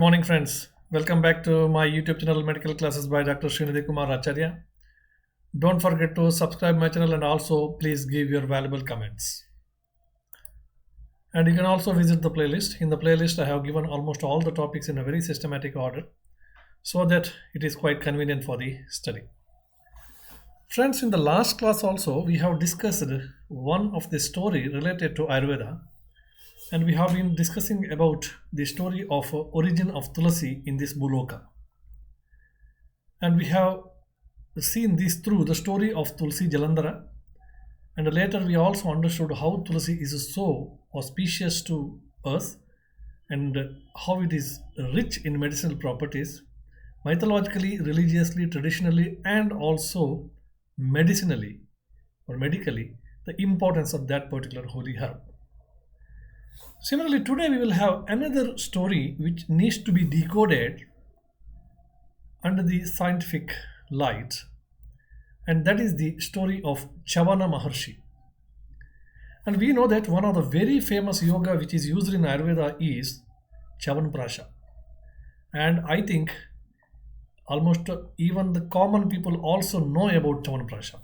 Morning, friends. Welcome back to my YouTube channel, Medical Classes by Dr. Srinidhi Kumar Acharya. Don't forget to subscribe my channel and also please give your valuable comments. And you can also visit the playlist. In the playlist, I have given almost all the topics in a very systematic order so that it is quite convenient for the study. Friends, in the last class also, we have discussed one of the story related to Ayurveda, and we have been discussing about the story of origin of Tulasi in this Buloka. And we have seen this through the story of Tulsi Jalandhara, and later we also understood how Tulasi is so auspicious to us and how it is rich in medicinal properties, mythologically, religiously, traditionally, and also medicinally or medically, the importance of that particular holy herb. Similarly, today we will have another story which needs to be decoded under the scientific light, and that is the story of Chavana Maharshi. And we know that one of the very famous yoga which is used in Ayurveda is Chavan Prasha. And I think almost even the common people also know about Chavan Prasha.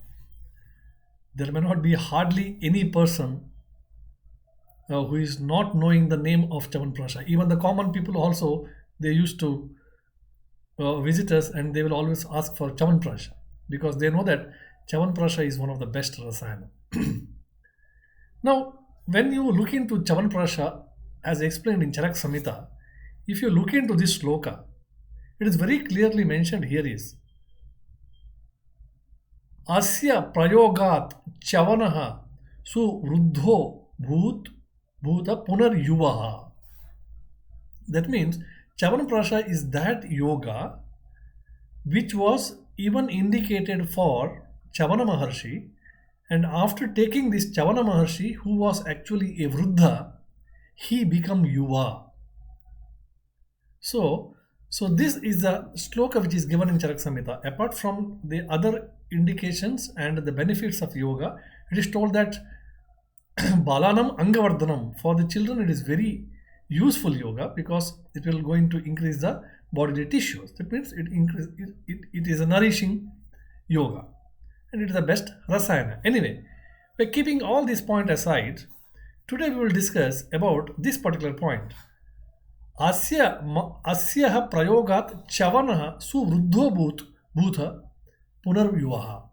There may not be hardly any person who is not knowing the name of Chavan Prasha. Even the common people also, they used to visit us and they will always ask for Chavan Prasha because they know that Chavan Prasha is one of the best Rasayana. Now, when you look into Chavan Prasha, as explained in Charak Samhita, if you look into this sloka, it is very clearly mentioned here is Asya prayogat chavanaha su vruddho bhuta punar yuvaha. That means Chavan Prasha is that yoga which was even indicated for Chavana Maharshi, and after taking this Chavana Maharshi, who was actually a Vruddha, he became Yuva. So this is the sloka which is given in Charak Samhita. Apart from the other indications and the benefits of yoga, it is told that Balanam Angavardhanam, for the children it is very useful yoga because it will going to increase the bodily tissues. That means it is a nourishing yoga and it is the best rasayana. Anyway, by keeping all these points aside, today we will discuss about this particular point. Asyaha prayogat chavanaha suvruddho bhutha punarvyuvaha.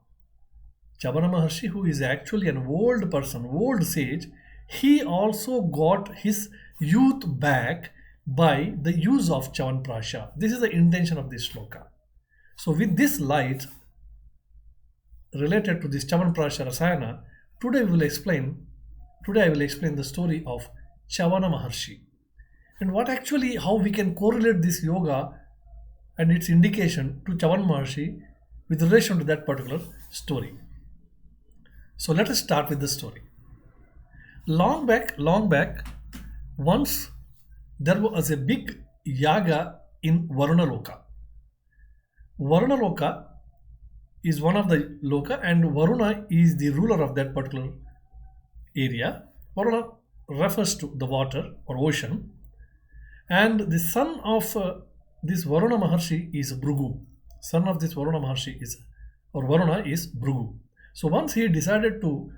Chavana Maharshi, who is actually an old person, old sage, he also got his youth back by the use of Chavan Prasha. This is the intention of this sloka. So with this light related to this Chavan Prasha Rasayana, today I will explain the story of Chavana Maharshi and how we can correlate this yoga and its indication to Chavan Maharshi with relation to that particular story. So let us start with the story. Long back, once there was a big yaga in Varuna Loka. Varuna Loka is one of the Loka, and Varuna is the ruler of that particular area. Varuna refers to the water or ocean, and the son of this Varuna Maharshi is Bhrigu. Son of this Varuna Maharshi Varuna is Bhrigu. So once he decided to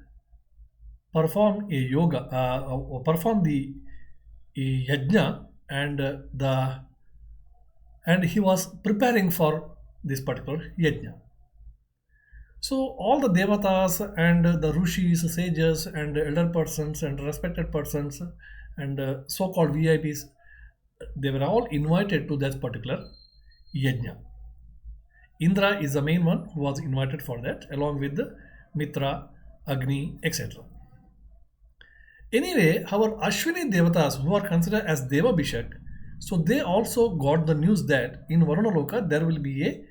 perform a yoga, perform the yajna, and he was preparing for this particular yajna. So all the devatas and the rishis, sages, and elder persons and respected persons and so-called VIPs, they were all invited to that particular yajna. Indra is the main one who was invited for that, along with the Mitra, Agni, etc. Anyway, our Ashwini Devatas, who are considered as Deva Bishak, so they also got the news that in Varuna Loka there will be a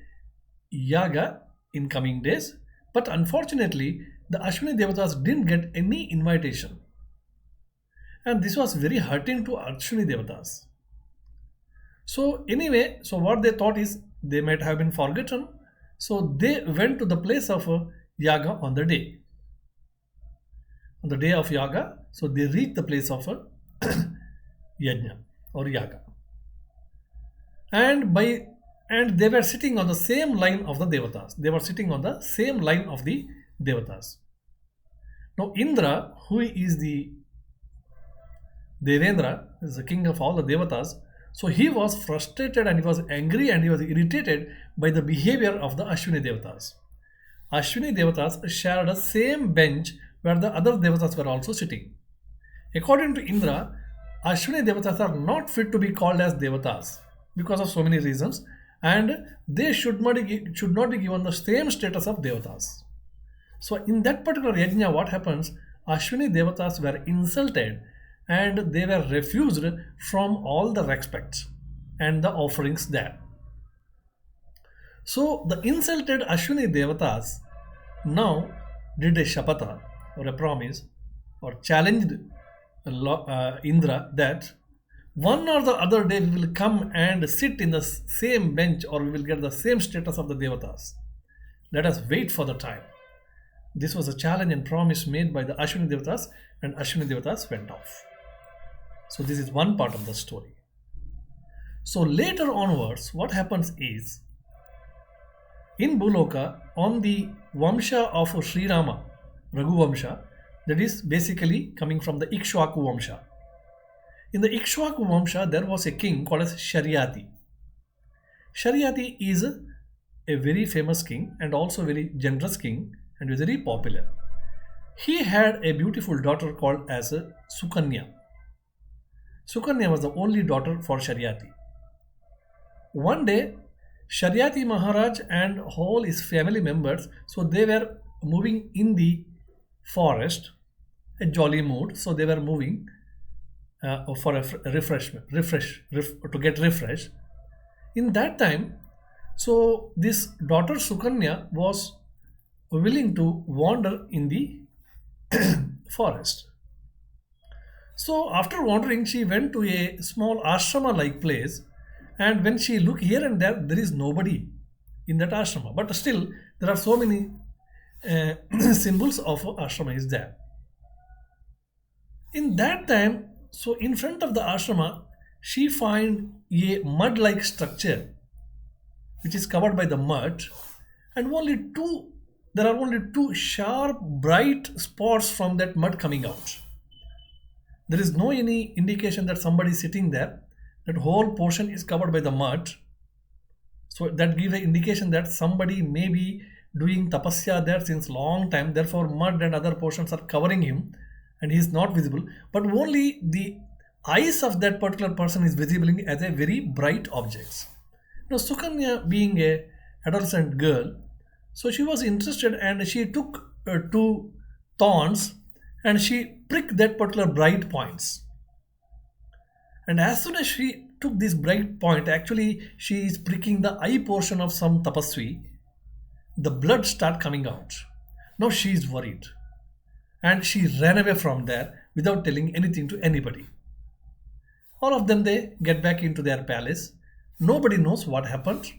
yaga in coming days. But unfortunately, the Ashwini Devatas didn't get any invitation. And this was very hurting to Ashwini Devatas. So anyway, so what they thought is they might have been forgotten. So they went to the place of yaga on the day. On the day of yaga, so they reached the place of yajna or yaga. and by and they were sitting on the same line of the devatas. They were sitting on the same line of the devatas. Now Indra, who is the Devendra, is the king of all the devatas, so he was frustrated and he was angry and he was irritated by the behavior of the Ashwini devatas. Ashwini devatas shared a same bench where the other devatas were also sitting. According to Indra, Ashwini devatas are not fit to be called as devatas because of so many reasons, and they should not be given the same status of devatas. So in that particular yajna, what happens? Ashwini devatas were insulted and they were refused from all the respects and the offerings there. So the insulted Ashwini devatas now did a shapata or a promise or challenged Indra that one or the other day we will come and sit in the same bench or we will get the same status of the devatas. Let us wait for the time. This was a challenge and promise made by the Ashwini devatas, and Ashwini devatas went off. So this is one part of the story. So later onwards, what happens is in Bhuloka, on the Vamsha of Sri Rama, Raghu Vamsha, that is basically coming from the Ikshwaku Vamsha. In the Ikshwaku Vamsha, there was a king called as Sharyati. Sharyati is a very famous king and also a very generous king and very popular. He had a beautiful daughter called as Sukanya. Sukanya was the only daughter for Sharyati. One day, Sharyati Maharaj and all his family members, so they were moving in the forest, a jolly mood. So they were moving for a to get refresh. In that time, so this daughter Sukanya was willing to wander in the forest. So after wandering, she went to a small ashrama-like place, and when she looked here and there, there is nobody in that ashrama. But still, there are so many symbols of ashrama is there. In that time, so in front of the ashrama, she find a mud-like structure, which is covered by the mud, and there are only two sharp, bright spots from that mud coming out. There is no any indication that somebody is sitting there. That whole portion is covered by the mud. So that gives an indication that somebody may be doing tapasya there since long time. Therefore, mud and other portions are covering him and he is not visible. But only the eyes of that particular person is visible as a very bright objects. Now, Sukanya being a adolescent girl, so she was interested and she took two thorns and she pricked that particular bright points. And as soon as she took this bright point, actually she is pricking the eye portion of some tapasvi, the blood start coming out. Now she is worried and she ran away from there without telling anything to anybody. All of them, they get back into their palace. Nobody knows what happened,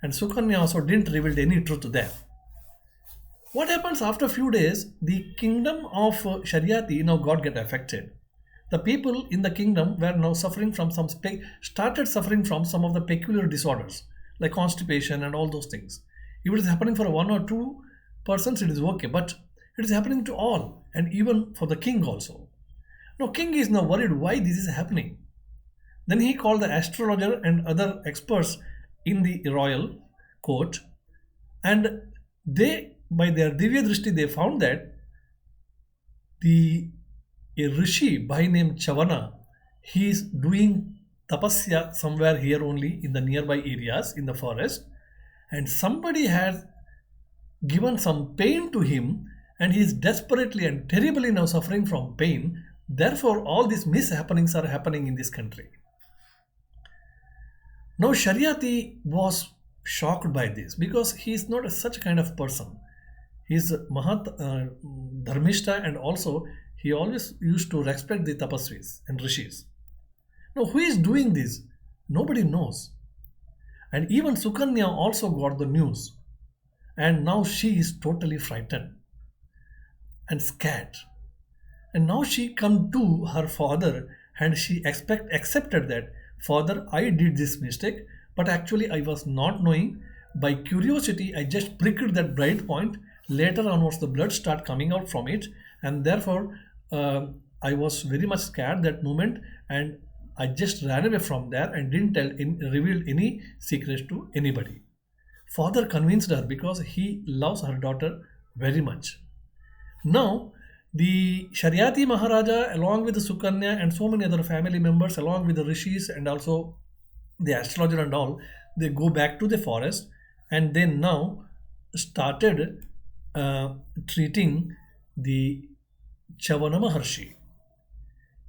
and Sukanya also didn't reveal any truth to them. What happens after a few days, the kingdom of Sharyati now get affected. The people in the kingdom were now suffering from started suffering from some of the peculiar disorders like constipation and all those things. If it is happening for one or two persons, it is okay, but it is happening to all, and even for the king also. Now king is now worried why this is happening. Then he called the astrologer and other experts in the royal court, and they, by their divya drishti, they found that a rishi by name Chavana, he is doing tapasya somewhere here only in the nearby areas in the forest, and somebody has given some pain to him and he is desperately and terribly now suffering from pain. Therefore, all these mishappenings are happening in this country. Now Sharyati was shocked by this because he is not such kind of person. He is Mahat Dharmishta, and also he always used to respect the tapasvis and rishis. Now who is doing this? Nobody knows. And even Sukanya also got the news. And now she is totally frightened and scared. And now she come to her father and she accepted that, Father, I did this mistake, but actually I was not knowing. By curiosity, I just pricked that bright point. Later onwards, the blood start coming out from it, and therefore I was very much scared that moment, and I just ran away from there and didn't reveal any secrets to anybody. Father convinced her because he loves her daughter very much. Now, the Sharyati Maharaja, along with the Sukanya and so many other family members, along with the rishis and also the astrologer and all, they go back to the forest and they now started treating the Chavana Maharshi.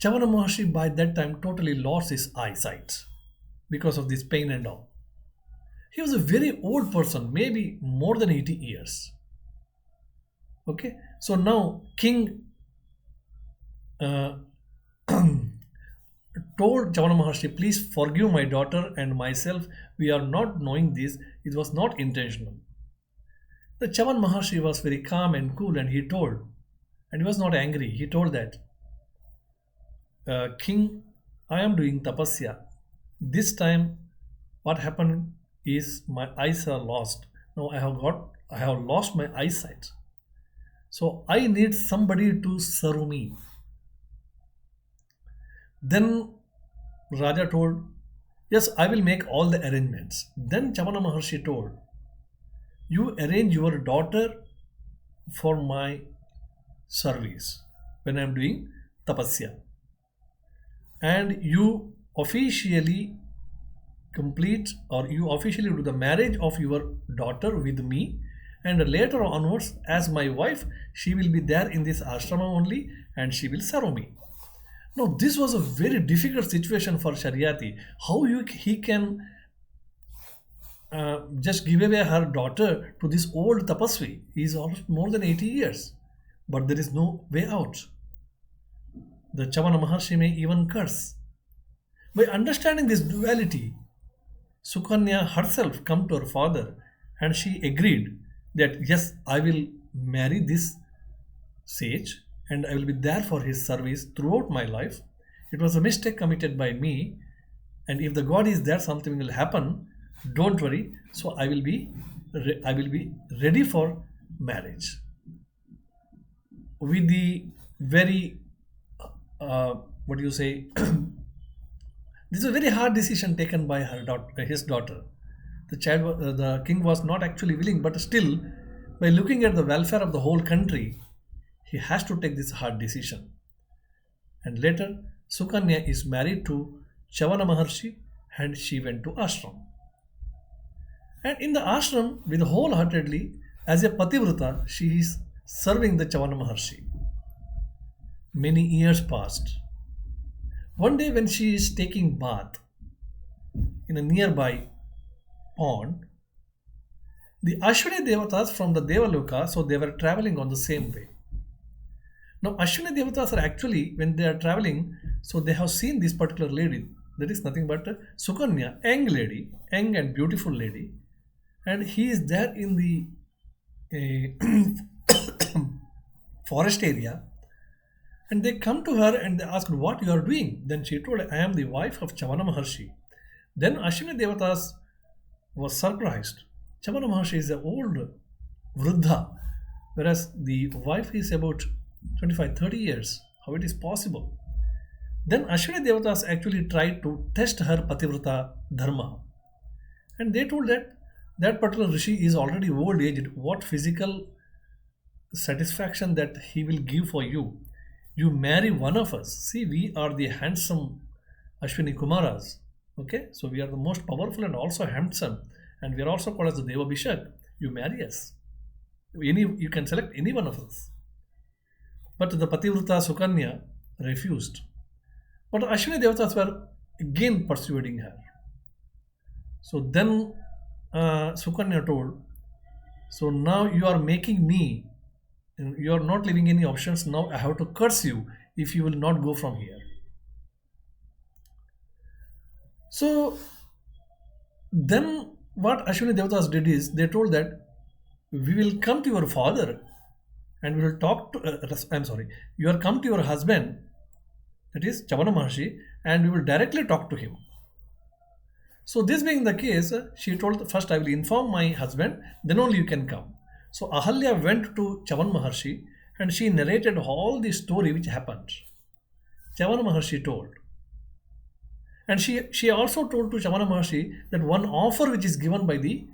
Chavana Maharshi by that time totally lost his eyesight because of this pain and all. He was a very old person, maybe more than 80 years. Okay, so now King uh, told Chavana Maharshi, please forgive my daughter and myself. We are not knowing this. It was not intentional. The Chavan Maharshi was very calm and cool and he told, and he was not angry. He told that, King, I am doing tapasya. This time, what happened is my eyes are lost. Now I have lost my eyesight. So I need somebody to serve me. Then Raja told, yes, I will make all the arrangements. Then Chavana Maharshi told, you arrange your daughter for my service when I am doing tapasya. And you officially complete or you officially do the marriage of your daughter with me, and later onwards as my wife she will be there in this ashrama only and she will serve me. Now this was a very difficult situation for Sharyati. How he can just give away her daughter to this old tapasvi? He is almost more than 80 years, but there is no way out. The Chavana Maharshi may even curse. By understanding this duality, Sukanya herself come to her father and she agreed that yes, I will marry this sage and I will be there for his service throughout my life. It was a mistake committed by me, and if the God is there, something will happen. Don't worry. So I will be ready for marriage. With the very what do you say? This is a very hard decision taken by his daughter. The king was not actually willing, but still, by looking at the welfare of the whole country, he has to take this hard decision. And later, Sukanya is married to Chavana Maharshi, and she went to ashram. And in the ashram, with wholeheartedly, as a pativrata, she is serving the Chavana Maharshi. Many years passed. One day, when she is taking bath in a nearby pond, the Ashwini Devatas from the Devaloka, so they were traveling on the same way. Now, Ashwini Devatas are actually, when they are traveling, so they have seen this particular lady. That is nothing but Sukanya, young lady, young and beautiful lady, and he is there in the forest area. And they come to her and they asked what you are doing. Then she told, I am the wife of Chavana Maharshi. Then Ashwini Devatas was surprised. Chavana Maharshi is an old Vruddha, whereas the wife is about 25-30 years. How it is possible? Then Ashwini Devatas actually tried to test her Pativrata Dharma. And they told that that particular Rishi is already old aged. What physical satisfaction that he will give for you? You marry one of us. See, we are the handsome Ashwini Kumaras. Okay, so we are the most powerful and also handsome, and we are also called as the Deva Bishak. You marry us. You can select any one of us. But the Pativrata Sukanya refused. But Ashwini Devatas were again persuading her. So then Sukanya told, so now you are making me, you are not leaving any options. Now I have to curse you if you will not go from here. So then what Ashwini Devatas did is they told that we will come to your father and we will talk to, I'm sorry, you are come to your husband, that is Chavana Maharshi, and we will directly talk to him. So this being the case, she told first I will inform my husband, then only you can come. So Ahalya went to Chavan Maharshi and she narrated all the story which happened. Chavan Maharshi told. And she also told to Chavan Maharshi that one offer which is given by the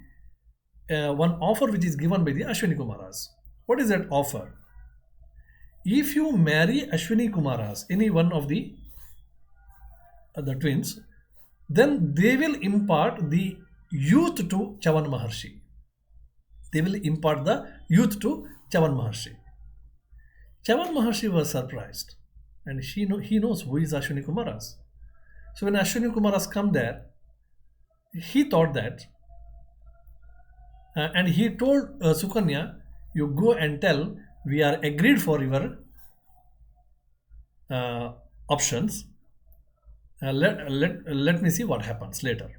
Ashwini Kumaras. What is that offer? If you marry Ashwini Kumaras, any one of the twins, then they will impart the youth to Chavan Maharshi. They will impart the youth to Chavan Maharshi. Chavan Maharshi was surprised, and he knows who is Ashwini Kumaras. So when Ashwini Kumaras come there, he thought that, and he told Sukanya, you go and tell we are agreed for your options. Let me see what happens later.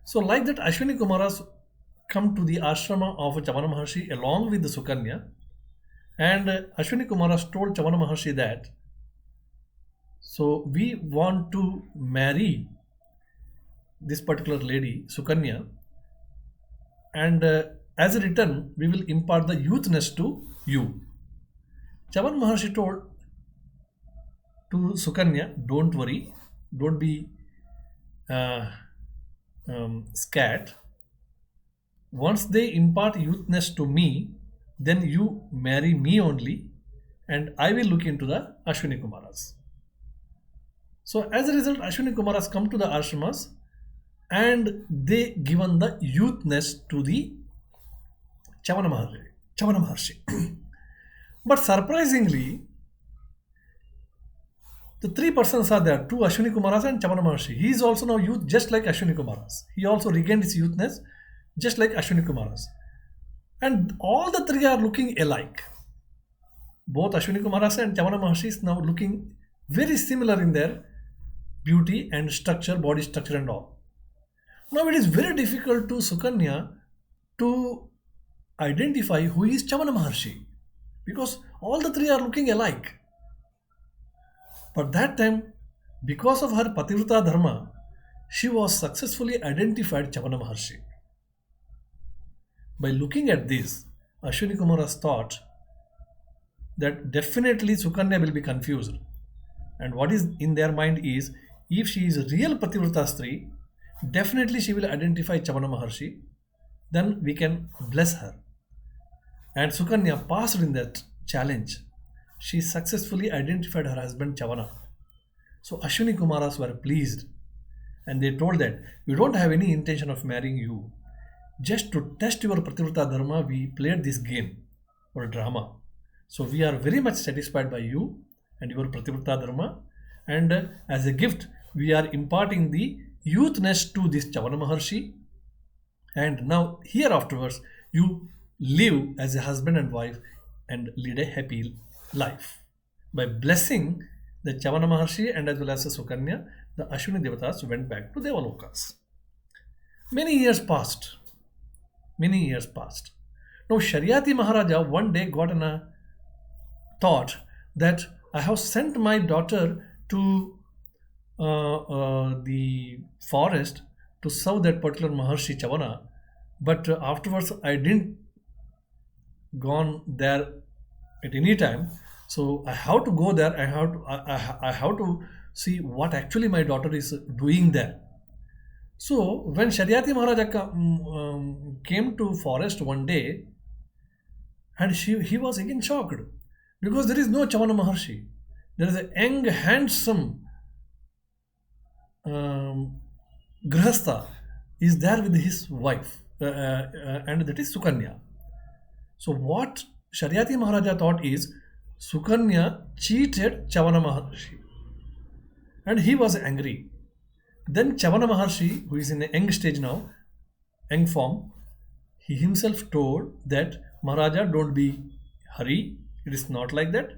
So like that, Ashwini Kumaras come to the ashrama of Chavan Maharshi along with the Sukanya, and Ashwini Kumaras told Chavan Maharshi that, so we want to marry this particular lady, Sukanya, and as a return, we will impart the youthness to you. Chavan Maharshi told to Sukanya, don't worry, don't be scared. Once they impart youthness to me, then you marry me only, and I will look into the Ashwini Kumaras. So as a result, Ashwini Kumaras come to the ashramas and they given the youthness to the Chavan Maharshi. But surprisingly, the three persons are there, two Ashwini Kumaras and Chavan Maharshi. He is also now youth just like Ashwini Kumaras. He also regained his youthness just like Ashwini Kumaras. And all the three are looking alike. Both Ashwini Kumaras and Chavan Maharshi is now looking very similar in their beauty and structure, body structure and all. Now it is very difficult to Sukanya to identify who is Chavan Maharshi because all the three are looking alike. But that time, because of her Pativrata Dharma, she was successfully identified Chavan Maharshi. By looking at this, Ashwini Kumaras thought that definitely Sukanya will be confused. And what is in their mind is, if she is a real Pativrata Stri, definitely she will identify Chavan Maharshi, then we can bless her. And Sukanya passed in that challenge. She successfully identified her husband Chavana. So Ashwini Kumaras were pleased and they told that we don't have any intention of marrying you. Just to test your Pativrata Dharma, we played this game or drama. So we are very much satisfied by you and your Pativrata Dharma. And as a gift, we are imparting the youthness to this Chavana Maharshi. And now here afterwards, you live as a husband and wife and lead a happy life. By blessing the Chavana Maharshi and as well as the Sukanya, the Ashwini Devatas went back to Devalokas. Many years passed. Now Sharyati Maharaja one day got a thought that I have sent my daughter to the forest to serve that particular Maharshi Chavana, but afterwards I didn't gone there at any time. So I have to go there. I have to see what actually my daughter is doing there. So when Sharyati Maharaja came to forest one day, and he was again shocked because there is no Chavana Maharshi. There is a young, handsome Grihastha is there with his wife, and that is Sukanya. So what Sharyati Maharaja thought is Sukanya cheated Chavana Maharshi and he was angry. Then Chavana Maharshi, who is in a young stage now, young form, he himself told that Maharaja, don't be hurry, it is not like that.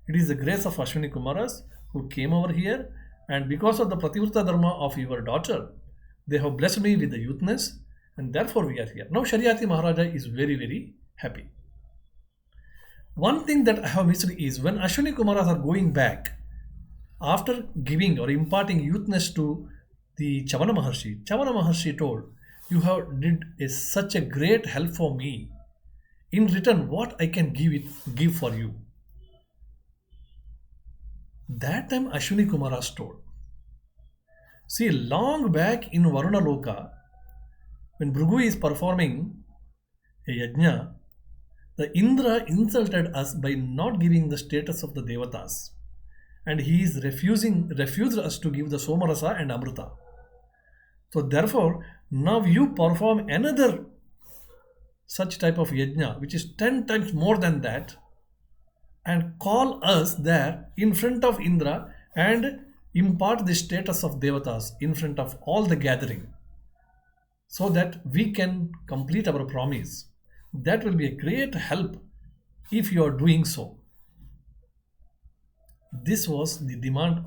It is the grace of Ashwini Kumaras who came over here, and because of the Pativrata Dharma of your daughter, they have blessed me with the youthness, and therefore we are here. Now Sharyati Maharaja is very, very happy. One thing that I have missed is when Ashwini Kumaras are going back, after giving or imparting youthness to the Chavana Maharshi. Chavana Maharshi told, "You have did such a great help for me. In return, what I can give for you." That time Ashwini Kumaras told, "See, long back in Varuna Loka, when Bhrigu is performing a yajna, the Indra insulted us by not giving the status of the Devatas, and he is refused us to give the Somarasa and Amrita. So therefore, now you perform another such type of yajna, which is 10 times more than that, and call us there in front of Indra and impart the status of Devatas in front of all the gathering, so that we can complete our promise. That will be a great help if you are doing so." This was the demand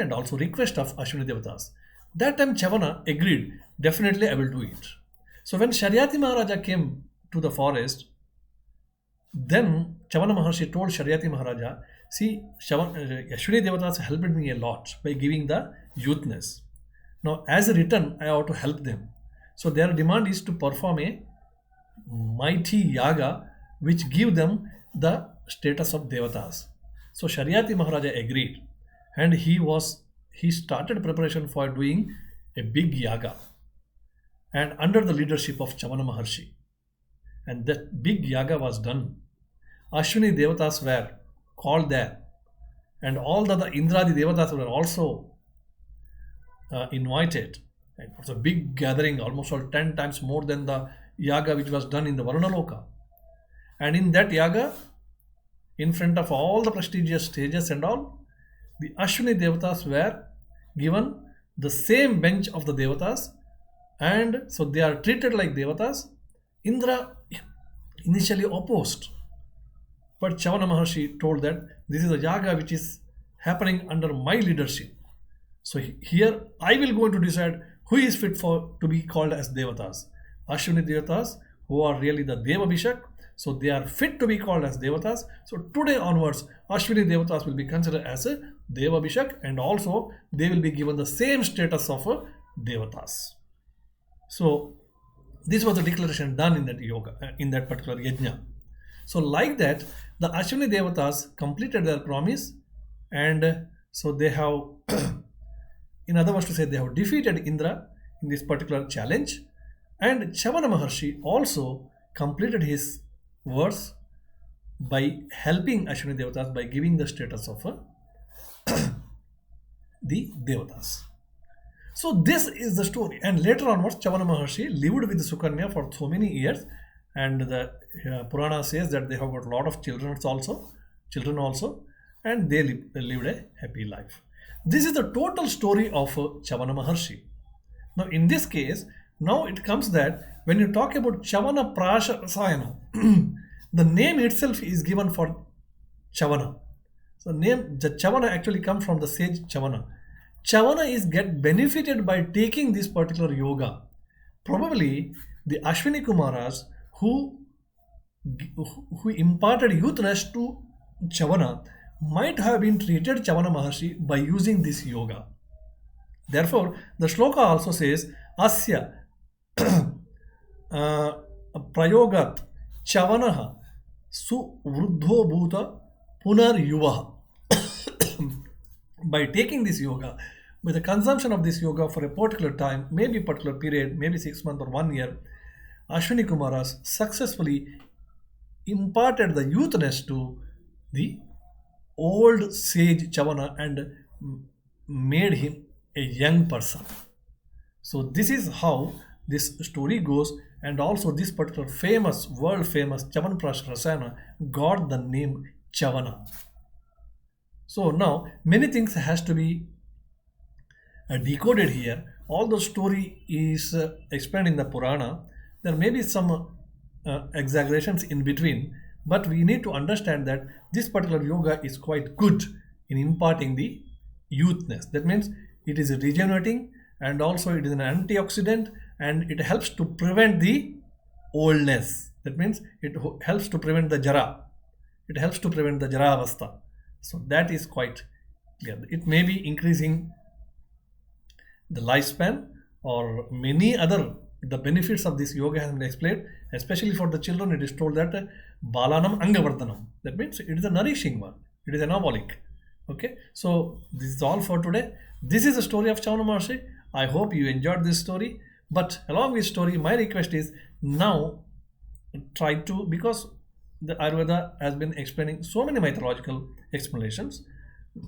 and also request of Ashwini Devatas. That time Chavana agreed, "Definitely I will do it." So when Sharyati Maharaja came to the forest, then Chavana Maharshi told Sharyati Maharaja, "See, Ashwini Devatas helped me a lot by giving the youthness. Now as a return, I ought to help them. So their demand is to perform a mighty yaga which give them the status of Devatas." So Sharyati Maharaja agreed, and he started preparation for doing a big yaga, and under the leadership of Chavana Maharshi. And that big yaga was done. Ashwini Devatas were called there, and all the Indradi Devatas were also invited. It was a big gathering, almost all 10 times more than the yaga which was done in the Varuna Loka. And in that yaga, in front of all the prestigious stages and all, the Ashwini Devatas were given the same bench of the Devatas, and so they are treated like Devatas. Indra initially opposed, but Chavana Maharshi told that this is a yaga which is happening under my leadership. So here I will go to decide who is fit for to be called as Devatas. Ashwini Devatas, who are really the Deva Bishak, so they are fit to be called as Devatas. So today onwards, Ashwini Devatas will be considered as a Deva Bishak, and also they will be given the same status of a Devatas. So this was the declaration done in that yoga, in that particular yajna. So like that, the Ashwini Devatas completed their promise, and so they have, in other words to say, they have defeated Indra in this particular challenge. And Chavana Maharshi also completed his words by helping Ashwini Devatas by giving the status of the Devatas. So this is the story. And later onwards, Chavana Maharshi lived with Sukanya for so many years, and the Purana says that they have got a lot of children also, and they lived a happy life. This is the total story of Chavana Maharshi. Now in this case, now it comes that when you talk about Chavan Prasha Rasayana, the name itself is given for Chavana. So the Chavana actually comes from the sage Chavana. Chavana is get benefited by taking this particular yoga. Probably the Ashwini Kumaras who imparted youthness to Chavana might have been treated Chavana Maharshi by using this yoga. Therefore, the shloka also says, "Asya prayogat Chavanaha suvruddho bhuta punar yuvaha." By taking this yoga, with the consumption of this yoga for a particular time, maybe particular period, maybe 6 months or 1 year, Ashwini Kumaras successfully imparted the youthness to the old sage Chavana and made him a young person. So this is how this story goes, and also this particular world famous Chavan Prasha Rasayana got the name Chavana. So now many things has to be decoded here. All the story is explained in the Purana. There may be some exaggerations in between, but we need to understand that this particular yoga is quite good in imparting the youthness. That means it is regenerating, and also it is an antioxidant, and it helps to prevent the oldness. That means it helps to prevent the jara. It helps to prevent the jara avastha. So that is quite clear. It may be increasing the lifespan or many other the benefits of this yoga has been explained. Especially for the children, it is told that balanam angavardhanam. That means it is a nourishing one. It is anabolic. Okay, so this is all for today. This is the story of Chavan Maharshi. I hope you enjoyed this story. But along with story, my request is now try to, because the Ayurveda has been explaining so many mythological explanations.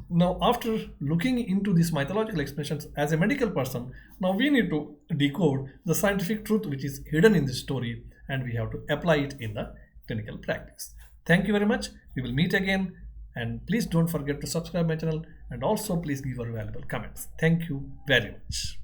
Now, after looking into these mythological explanations as a medical person, now we need to decode the scientific truth which is hidden in this story, and we have to apply it in the clinical practice. Thank you very much. We will meet again, and please don't forget to subscribe my channel, and also please give your valuable comments. Thank you very much.